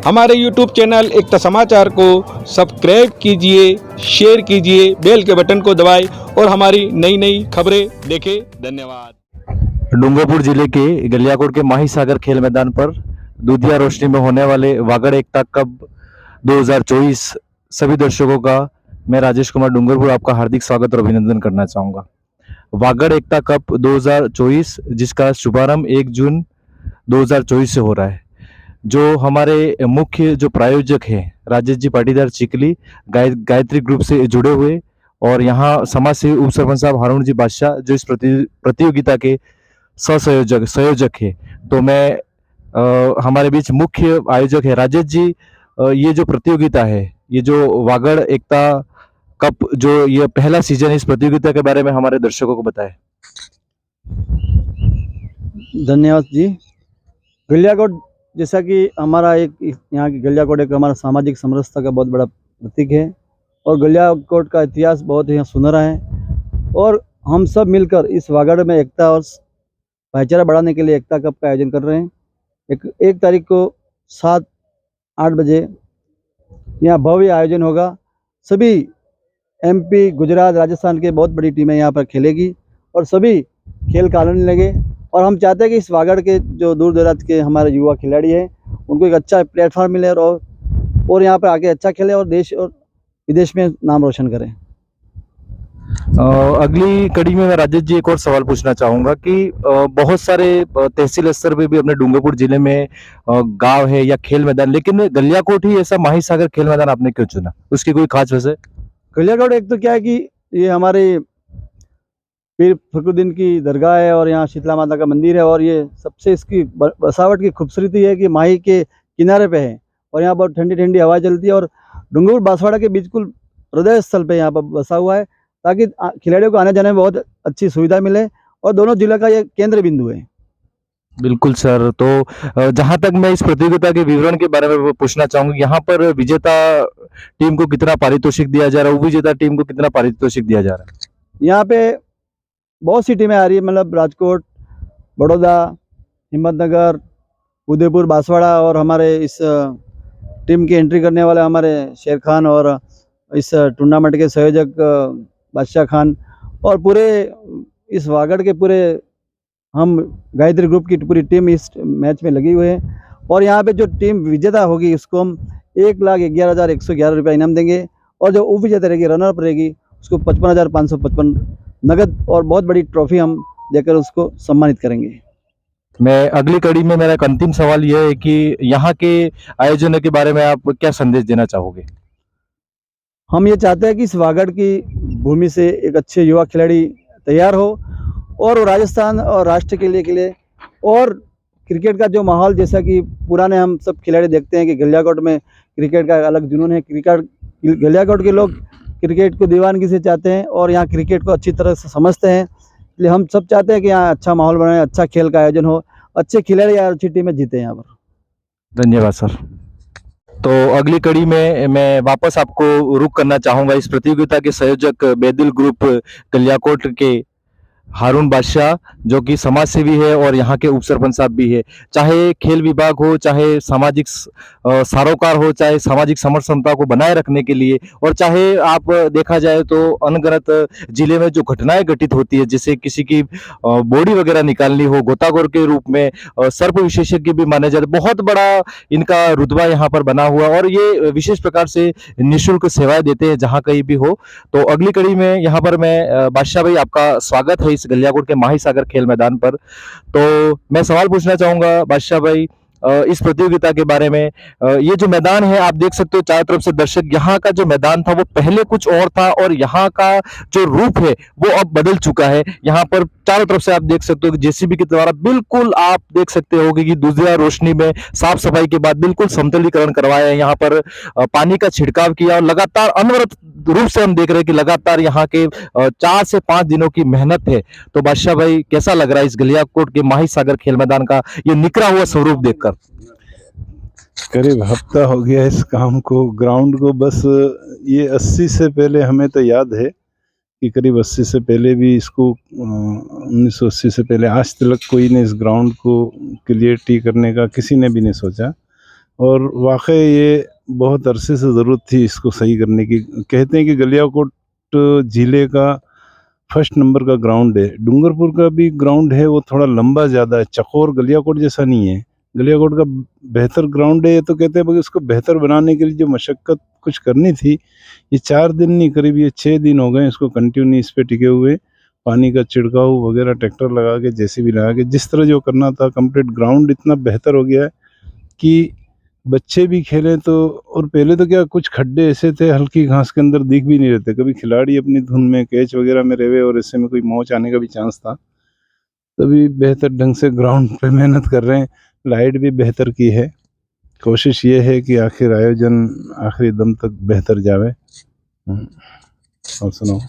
हमारे YouTube channel एकता समाचार को सब्सक्राइब कीजिए, शेयर कीजिए, बेल के बटन को दबाएं और हमारी नई नई खबरें देखें। धन्यवाद। डूंगरपुर जिले के गलियाकोट के माही सागर खेल मैदान पर दूधिया रोशनी में होने वाले वागड़ एकता कप 2024 सभी दर्शकों का मैं राजेश कुमार डूंगरपुर आपका हार्दिक स्वागत और अभिनंदन करना चाहूँगा। वागड़ एकता कप 2024 जिसका शुभारंभ 1 जून 2024 से हो रहा है, जो हमारे मुख्य जो प्रायोजक हैं राजेश जी पाटीदार चिकली गायत्री ग्रुप से जुड़े हुए और यहाँ समाज सेवी उप सरपंच साहब हारून जी बादशाह जो इस प्रतियोगिता के संयोजक है। तो मैं हमारे बीच मुख्य आयोजक है राजेश जी। ये जो प्रतियोगिता है, ये जो वागड़ एकता कप जो ये पहला सीजन है, इस प्रतियोगिता के बारे में हमारे दर्शकों को बताएं। धन्यवाद जी। गलियाकोट जैसा कि हमारा एक यहाँ की गलियाकोट एक हमारा सामाजिक समरसता का बहुत बड़ा प्रतीक है और गलियाकोट का इतिहास बहुत ही सुनहरा है और हम सब मिलकर इस वागड़ में एकता और भाईचारा बढ़ाने के लिए एकता कप का आयोजन कर रहे हैं। एक तारीख को 7-8 बजे यहाँ भव्य आयोजन होगा। सभी MP, गुजरात, राजस्थान के बहुत बड़ी टीमें यहाँ पर खेलेगी और सभी खेल का आनंद लेंगे और हम चाहते हैं कि इस वागड़ के जो दूर दराज के हमारे युवा खिलाड़ी हैं उनको एक अच्छा प्लेटफॉर्म मिले और यहाँ पर आके अच्छा खेले और देश और विदेश में नाम रोशन करें। अगली कड़ी में मैं राजेश जी एक और सवाल पूछना चाहूंगा कि बहुत सारे तहसील स्तर पे भी अपने डूंगरपुर जिले में गांव है या खेल मैदान, लेकिन गलियाकोट ही ऐसा माही सागर खेल मैदान आपने क्यों चुना? उसकी कोई खास वजह? गलियाकोट एक तो क्या है कि ये हमारे पीर फखरुद्दीन की दरगाह है और यहाँ शीतला माता का मंदिर है और ये सबसे इसकी बसावट की खूबसूरती है कि माही के किनारे पे है और यहाँ बहुत ठंडी ठंडी हवा चलती है और डूंगरपुर बांसवाड़ा के बिल्कुल हृदय स्थल पे यहाँ पर बसा हुआ है ताकि खिलाड़ियों को आने जाने में बहुत अच्छी सुविधा मिले और दोनों जिले का ये केंद्र बिंदु है। बिल्कुल सर। तो जहां तक मैं इस प्रतियोगिता के विवरण के बारे में पूछना चाहूंगा, यहाँ पर विजेता टीम को कितना पारितोषिक दिया जा रहा है, उपविजेता टीम को कितना पारितोषिक दिया जा रहा है? यहाँ पे बहुत सी टीमें आ रही है, मतलब राजकोट, बड़ौदा, हिम्मतनगर, उदयपुर, बांसवाड़ा और हमारे इस टीम की एंट्री करने वाले हमारे शेर खान और इस टूर्नामेंट के संयोजक बादशाह खान और पूरे इस वागड़ के पूरे हम गायत्री ग्रुप की पूरी टीम इस मैच में लगी हुई है और यहाँ पे जो टीम विजेता होगी उसको हम 1,11,111 रुपये इनाम देंगे और जो उप विजेता रहेगी, रनर अप रहेगी, उसको 55,555 नगद और बहुत बड़ी ट्रॉफी हम देकर उसको सम्मानित करेंगे। मैं अगली कड़ी में मेरा एक अंतिम सवाल यह है कि यहाँ के आयोजनों के बारे में आप क्या संदेश देना चाहोगे? हम ये चाहते हैं कि इस वागड़ की भूमि से एक अच्छे युवा खिलाड़ी तैयार हो और राजस्थान और राष्ट्र के लिए और क्रिकेट का जो माहौल, जैसा कि पुराने हम सब खिलाड़ी देखते हैं कि गलियाकोट में क्रिकेट का अलग जुनून है। गलियाकोट के लोग क्रिकेट को दीवानगी से चाहते हैं और यहाँ क्रिकेट को अच्छी तरह से समझते हैं, इसलिए हम सब चाहते हैं कि यहाँ अच्छा माहौल बने, अच्छा खेल का आयोजन हो, अच्छे खिलाड़ी और अच्छी टीमें जीते यहाँ पर। धन्यवाद सर। तो अगली कड़ी में मैं वापस आपको रुख करना चाहूंगा इस प्रतियोगिता के संयोजक बेदिल ग्रुप गलियाकोट के हारून बादशाह, जो कि समाज सेवी है और यहाँ के उप सरपंच साहब भी है। चाहे खेल विभाग हो, चाहे सामाजिक सरोकार हो, चाहे सामाजिक समरसता को बनाए रखने के लिए, और चाहे आप देखा जाए तो अनगनत जिले में जो घटनाएं घटित होती है, जैसे किसी की बॉडी वगैरह निकालनी हो, गोताखोर के रूप में सर्प विशेषज्ञ भी माने जाते, बहुत बड़ा इनका रुतबा यहाँ पर बना हुआ और ये विशेष प्रकार से निःशुल्क सेवाएं देते हैं जहाँ कहीं भी हो। तो अगली कड़ी में यहाँ पर मैं बादशाह भाई आपका स्वागत है इस गलियाकोट के माही सागर खेल मैदान पर। तो मैं सवाल पूछना चाहूंगा बादशाह भाई इस प्रतियोगिता के बारे में। ये जो मैदान है आप देख सकते हो चारों तरफ से दर्शक, यहाँ का जो मैदान था वो पहले कुछ और था और यहाँ का जो रूप है वो अब बदल चुका है। यहाँ पर चारों तरफ से आप देख सकते हो कि JCB के द्वारा बिल्कुल आप देख सकते हो कि दूधिया रोशनी में साफ सफाई के बाद बिल्कुल समतलीकरण करवाया है, यहाँ पर पानी का छिड़काव किया और लगातार अनवरत रूप से हम देख रहे हैं कि लगातार यहाँ के 4 से 5 दिनों की मेहनत है। तो बादशाह भाई कैसा लग रहा है इस गलियाकोट के माही सागर खेल मैदान का ये निखरा हुआ स्वरूप देखकर? करीब हफ्ता हो गया इस काम को, ग्राउंड को। बस ये 80 से पहले हमें तो याद है कि करीब 80 से पहले भी इसको 1980 से पहले आज तक कोई ने इस ग्राउंड को क्लियरिटी करने का किसी ने भी नहीं सोचा। और वाकई ये बहुत अरसे से ज़रूरत थी इसको सही करने की। कहते हैं कि गलियाकोट ज़िले का फर्स्ट नंबर का ग्राउंड है। डूंगरपुर का भी ग्राउंड है, वो थोड़ा लंबा ज़्यादा है, चकोर गलियाकोट जैसा नहीं है। गलियाकोट का बेहतर ग्राउंड है। ये तो कहते हैं भाई उसको बेहतर बनाने के लिए जो मशक्क़त कुछ करनी थी, ये 4 दिन नहीं, करीब ये 6 दिन हो गए इसको कंटिन्यू इस पे टिके हुए। पानी का छिड़काव वगैरह ट्रैक्टर लगा के, जेसीबी लगा के, जिस तरह जो करना था कंप्लीट ग्राउंड इतना बेहतर हो गया है कि बच्चे भी खेलें तो। और पहले तो क्या कुछ खड्डे ऐसे थे हल्की घास के अंदर दिख भी नहीं रहते, कभी खिलाड़ी अपनी धुन में कैच वगैरह में रहे और ऐसे में कोई मौच आने का भी चांस था। तभी बेहतर ढंग से ग्राउंड पे मेहनत कर रहे हैं। लाइट भी बेहतर की है। कोशिश ये है कि आखिर आयोजन आखिरी दम तक बेहतर जावे। और सुनाओ।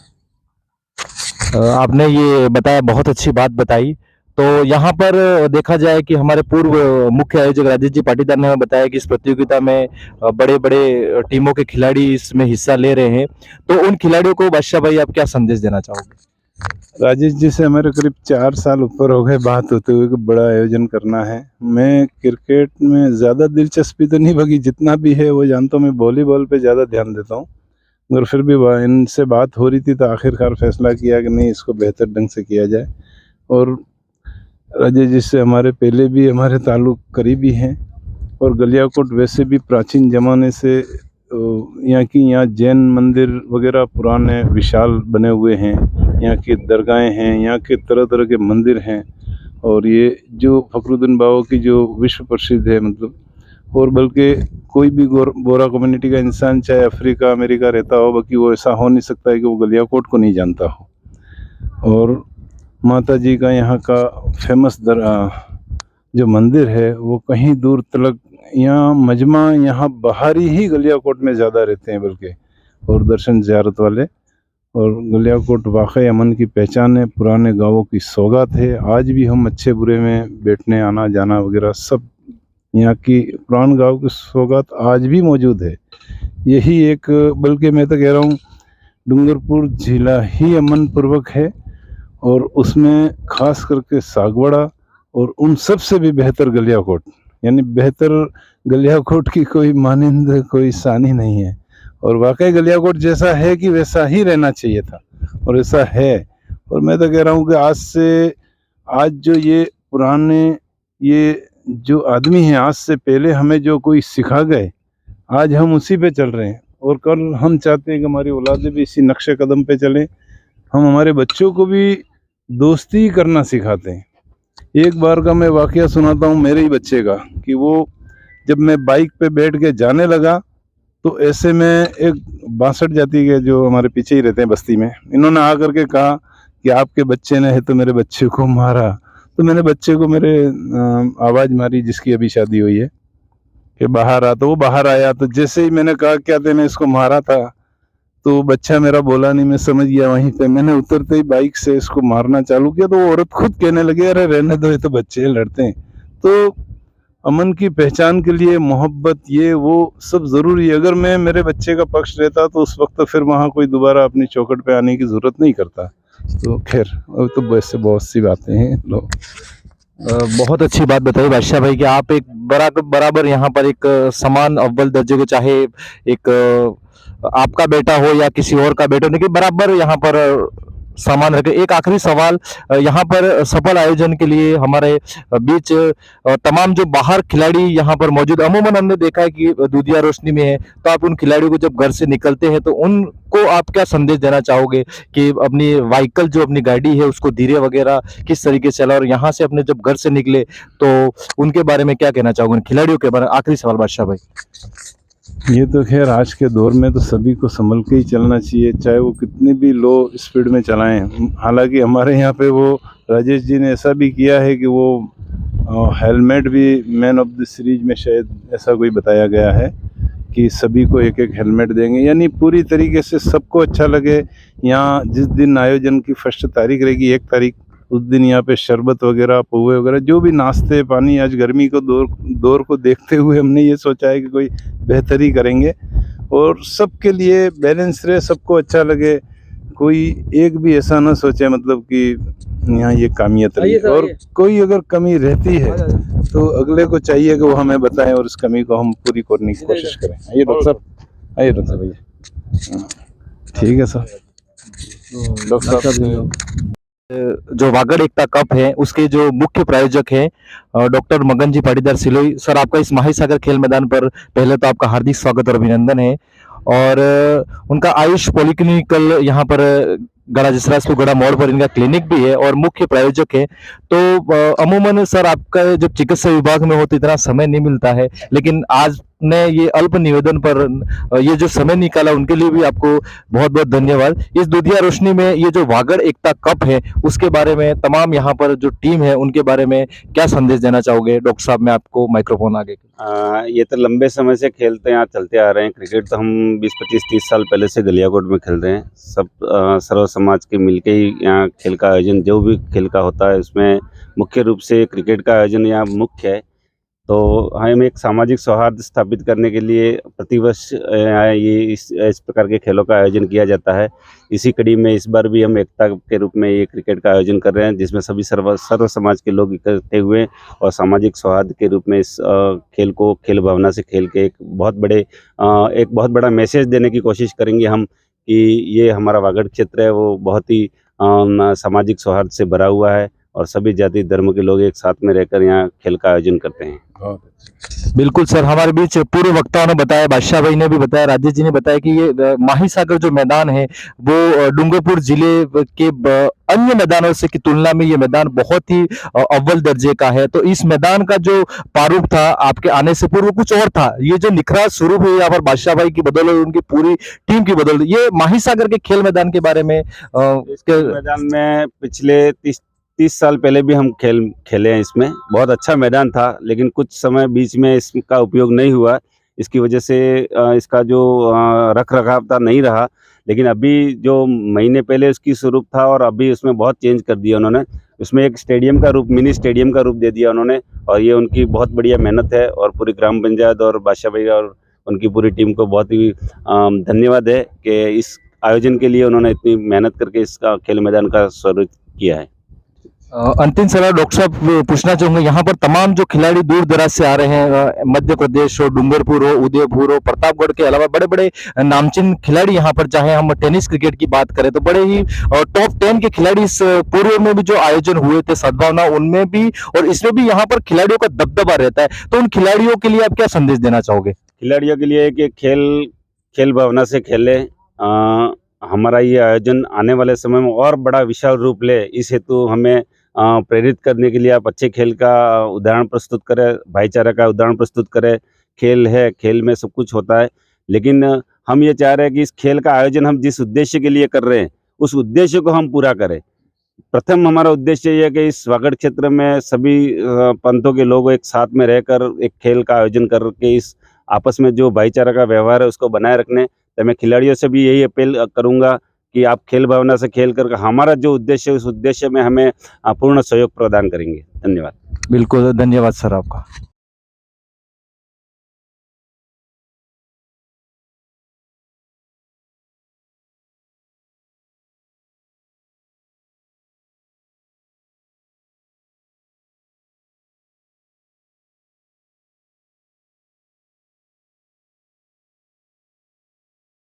आपने ये बताया, बहुत अच्छी बात बताई। तो यहाँ पर देखा जाए कि हमारे पूर्व मुख्य आयोजक राजेश जी पाटीदार ने हमें बताया कि इस प्रतियोगिता में बड़े बड़े टीमों के खिलाड़ी इसमें हिस्सा ले रहे हैं। तो उन खिलाड़ियों को बादशाह भाई आप क्या संदेश देना चाहोगे? राजेश जी से हमारे करीब 4 साल ऊपर हो गए बात होते हुए कि बड़ा आयोजन करना है। मैं क्रिकेट में ज़्यादा दिलचस्पी तो नहीं, बाकी जितना भी है वो जानता हूँ। मैं वॉलीबॉल पे ज़्यादा ध्यान देता हूँ, मगर फिर भी इनसे बात हो रही थी तो आखिरकार फैसला किया कि नहीं, इसको बेहतर ढंग से किया जाए। और राजेश जी से हमारे पहले भी हमारे ताल्लुक़ करीबी हैं। और गलियाकोट वैसे भी प्राचीन ज़माने से यहाँ जैन मंदिर वगैरह पुराने विशाल बने हुए हैं, यहाँ की दरगाहें हैं, यहाँ के तरह तरह के मंदिर हैं। और ये जो फखरुद्दीन बाबा की जो विश्व प्रसिद्ध है, मतलब, और बल्कि कोई भी बोरा कम्युनिटी का इंसान चाहे अफ्रीका अमेरिका रहता हो, बाकी वो ऐसा हो नहीं सकता है कि वो गलियाकोट को नहीं जानता हो। और माता जी का यहाँ का फेमस जो मंदिर है वो कहीं दूर तलक, यहाँ मजमा यहाँ बाहरी ही गलियाकोट में ज़्यादा रहते हैं बल्कि, और दर्शन ज़ियारत वाले। और गलियाकोट वाकई अमन की पहचान है, पुराने गांवों की सौगात है। आज भी हम अच्छे बुरे में बैठने आना जाना वगैरह सब यहाँ की पुराने गांव की सौगात आज भी मौजूद है। यही एक, बल्कि मैं तो कह रहा हूँ डूंगरपुर जिला ही अमन पूर्वक है, और उसमें खास करके सागवाड़ा और उन सब से भी बेहतर गलियाकोट, यानी बेहतर गलियाकोट की कोई मानिंद कोई सानी नहीं है। और वाकई गलियाकोट जैसा है कि वैसा ही रहना चाहिए था, और ऐसा है। और मैं तो कह रहा हूँ कि आज जो ये पुराने ये जो आदमी हैं, आज से पहले हमें जो कोई सिखा गए, आज हम उसी पे चल रहे हैं। और कल हम चाहते हैं कि हमारी औलादें भी इसी नक्शे कदम पे चलें। हम हमारे बच्चों को भी दोस्ती करना सिखाते हैं। एक बार का मैं वाकया सुनाता हूँ मेरे ही बच्चे का, कि वो जब मैं बाइक पे बैठ के जाने लगा तो ऐसे में एक 62 जाति के जो हमारे पीछे ही रहते हैं बस्ती में, इन्होंने आकर के कहा कि आपके बच्चे ने है तो मेरे बच्चे को मारा। तो मैंने बच्चे को मेरे आवाज़ मारी, जिसकी अभी शादी हुई है, कि बाहर आ। तो वो बाहर आया। तो जैसे ही मैंने कहा क्या तेने इसको मारा था, तो बच्चा मेरा बोला नहीं, मैं समझ गया वहीं पे। मैंने उतरते ही बाइक से इसको मारना चालू किया, तो वो औरत खुद कहने लगी अरे रहने दो, ये तो बच्चे लड़ते हैं। तो अमन की पहचान के लिए मोहब्बत ये वो सब ज़रूरी है। अगर मैं मेरे बच्चे का पक्ष रहता तो उस वक्त फिर वहाँ कोई दोबारा अपनी चौखट पे आने की ज़रूरत नहीं करता। तो खैर, अब तो वैसे बहुत सी बातें हैं। लो, बहुत अच्छी बात बताई बादशाह भाई कि आप एक बराबर यहाँ पर एक समान अव्वल दर्जे को, चाहे एक आपका बेटा हो या किसी और का बेटा हो, लेकिन बराबर यहाँ पर सामान रखे। एक आखिरी सवाल, यहाँ पर सफल आयोजन के लिए हमारे बीच तमाम जो बाहर खिलाड़ी यहाँ पर मौजूद, अमूमन हमने देखा है कि दूधिया रोशनी में है, तो आप उन खिलाड़ियों को जब घर से निकलते हैं तो उनको आप क्या संदेश देना चाहोगे कि अपनी व्हीकल जो अपनी गाड़ी है उसको धीरे वगैरह किस तरीके से चला, और यहाँ से अपने जब घर से निकले तो उनके बारे में क्या कहना चाहोगे, खिलाड़ियों के बारे में? आखिरी सवाल बादशाह भाई। ये तो खैर आज के दौर में तो सभी को संभल के ही चलना चाहिए, चाहे वो कितनी भी लो स्पीड में चलाएं। हालांकि हमारे यहाँ पे वो राजेश जी ने ऐसा भी किया है कि वो हेलमेट भी मैन ऑफ द सीरीज में शायद ऐसा कोई बताया गया है कि सभी को एक एक हेलमेट देंगे, यानी पूरी तरीके से सबको अच्छा लगे। यहाँ जिस दिन आयोजन की फर्स्ट तारीख रहेगी, 1 तारीख, उस दिन यहाँ पे शरबत वगैरह, पोहे वगैरह, जो भी नाश्ते पानी, आज गर्मी को दौर को देखते हुए हमने ये सोचा है कि कोई बेहतरी करेंगे और सबके लिए बैलेंस रहे, सबको अच्छा लगे। कोई एक भी ऐसा ना सोचे मतलब कि यहाँ ये कामियत रही, और कोई अगर कमी रहती है तो अगले को चाहिए कि वो हमें बताएं और इस कमी को हम पूरी करने की कोशिश करें। आइए डॉक्टर साहब, आइए डॉक्टर साहब भैया। हाँ, ठीक है सर। डॉक्टर साहब जो वागड़ एकता कप है उसके जो मुख्य प्रायोजक हैं डॉक्टर मगन जी पाटीदार सिलोई सर, आपका इस माहिसागर खेल मैदान पर पहले तो आपका हार्दिक स्वागत और अभिनंदन है। और उनका आयुष पॉलिक्लिनिकल यहाँ पर गड़ा जिसराजपुर गड़ा मोड़ पर इनका क्लिनिक भी है और मुख्य प्रायोजक है। तो अमूमन सर आपका जब चिकित्सा विभाग में हो तो इतना समय नहीं मिलता है, लेकिन आज ने ये अल्प निवेदन पर ये जो समय निकाला उनके लिए भी आपको बहुत बहुत धन्यवाद। इस दुधिया रोशनी में ये जो वागड़ एकता कप है उसके बारे में तमाम यहाँ पर जो टीम है उनके बारे में क्या संदेश देना चाहोगे? डॉक्टर साहब, मैं आपको माइक्रोफोन आगे। ये तो लंबे समय से खेलते हैं, चलते आ रहे हैं। क्रिकेट तो हम 20-25-30 साल पहले से गलियाकोट में खेल रहे हैं। सब सर्व समाज के मिलके ही यहाँ खेल का आयोजन, जो भी खेल का होता है उसमें मुख्य रूप से क्रिकेट का आयोजन यहाँ मुख्य है। तो हम एक सामाजिक सौहार्द स्थापित करने के लिए प्रतिवर्ष ये इस प्रकार के खेलों का आयोजन किया जाता है। इसी कड़ी में इस बार भी हम एकता के रूप में ये क्रिकेट का आयोजन कर रहे हैं, जिसमें सभी सर्व समाज के लोग इकट्ठे हुए और सामाजिक सौहार्द के रूप में इस खेल को खेल भावना से खेल के एक बहुत बड़ा मैसेज देने की कोशिश करेंगे हम कि ये हमारा वागड़ क्षेत्र है वो बहुत ही सामाजिक सौहार्द से भरा हुआ है और सभी जाति धर्म के लोग एक साथ में रहकर यहाँ खेल का आयोजन करते हैं। बिल्कुल सर, हमारे बीच पूर्व वक्ताओं ने बताया, बादशाह भाई ने भी बताया, राजेश जी ने बताया कि ये माहिसागर जो मैदान है वो डूंगरपुर जिले के अन्य मैदानों से की तुलना में ये मैदान बहुत ही अव्वल दर्जे का है। तो इस मैदान का जो प्रारूप था आपके आने से पूर्व कुछ और था, ये जो निखरा शुरू हुई यहाँ पर बादशाह भाई की बदौलत, उनकी पूरी टीम की बदौलत, ये माहिसागर के खेल मैदान के बारे में इसके मैदान में पिछले 30 साल पहले भी हम खेले हैं। इसमें बहुत अच्छा मैदान था, लेकिन कुछ समय बीच में इसका उपयोग नहीं हुआ। इसकी वजह से इसका जो रख रखाव था नहीं रहा। लेकिन अभी जो महीने पहले इसकी स्वरूप था और अभी उसमें बहुत चेंज कर दिया उन्होंने। उसमें एक स्टेडियम का रूप, मिनी स्टेडियम का रूप दे दिया उन्होंने और ये उनकी बहुत बढ़िया मेहनत है। और पूरी ग्राम पंचायत और बादशाह भाई और उनकी पूरी टीम को बहुत ही धन्यवाद है कि इस आयोजन के लिए उन्होंने इतनी मेहनत करके इसका खेल मैदान का स्वरूप किया है। अंतिम सवाल डॉक्टर साहब पूछना चाहूंगा, यहाँ पर तमाम जो खिलाड़ी दूर दराज से आ रहे हैं, मध्य प्रदेश हो, डूंगरपुर हो, उदयपुर हो, प्रतापगढ़ के अलावा बड़े बड़े नामचीन खिलाड़ी यहाँ पर, चाहे हम टेनिस क्रिकेट की बात करें तो बड़े ही टॉप 10 के खिलाड़ी इस पूर्व में भी जो आयोजन हुए थे सद्भावना, उनमें भी और इसमें भी यहाँ पर खिलाड़ियों का दबदबा रहता है। तो उन खिलाड़ियों के लिए आप क्या संदेश देना चाहोगे? खिलाड़ियों के लिए कि खेल भावना से खेले। हमारा ये आयोजन आने वाले समय में और बड़ा विशाल रूप ले, इस हेतु हमें प्रेरित करने के लिए आप अच्छे खेल का उदाहरण प्रस्तुत करें, भाईचारा का उदाहरण प्रस्तुत करें। खेल है, खेल में सब कुछ होता है, लेकिन हम ये चाह रहे हैं कि इस खेल का आयोजन हम जिस उद्देश्य के लिए कर रहे हैं उस उद्देश्य को हम पूरा करें। प्रथम हमारा उद्देश्य ये है कि इस वागड़ क्षेत्र में सभी पंथों के लोग एक साथ में रहकर एक खेल का आयोजन करके इस आपस में जो भाईचारा का व्यवहार है उसको बनाए रखने। तो मैं खिलाड़ियों से भी यही अपील करूंगा कि आप खेल भावना से खेल कर हमारा जो उद्देश्य है उस उद्देश्य में हमें पूर्ण सहयोग प्रदान करेंगे। धन्यवाद। बिल्कुल धन्यवाद सर आपका।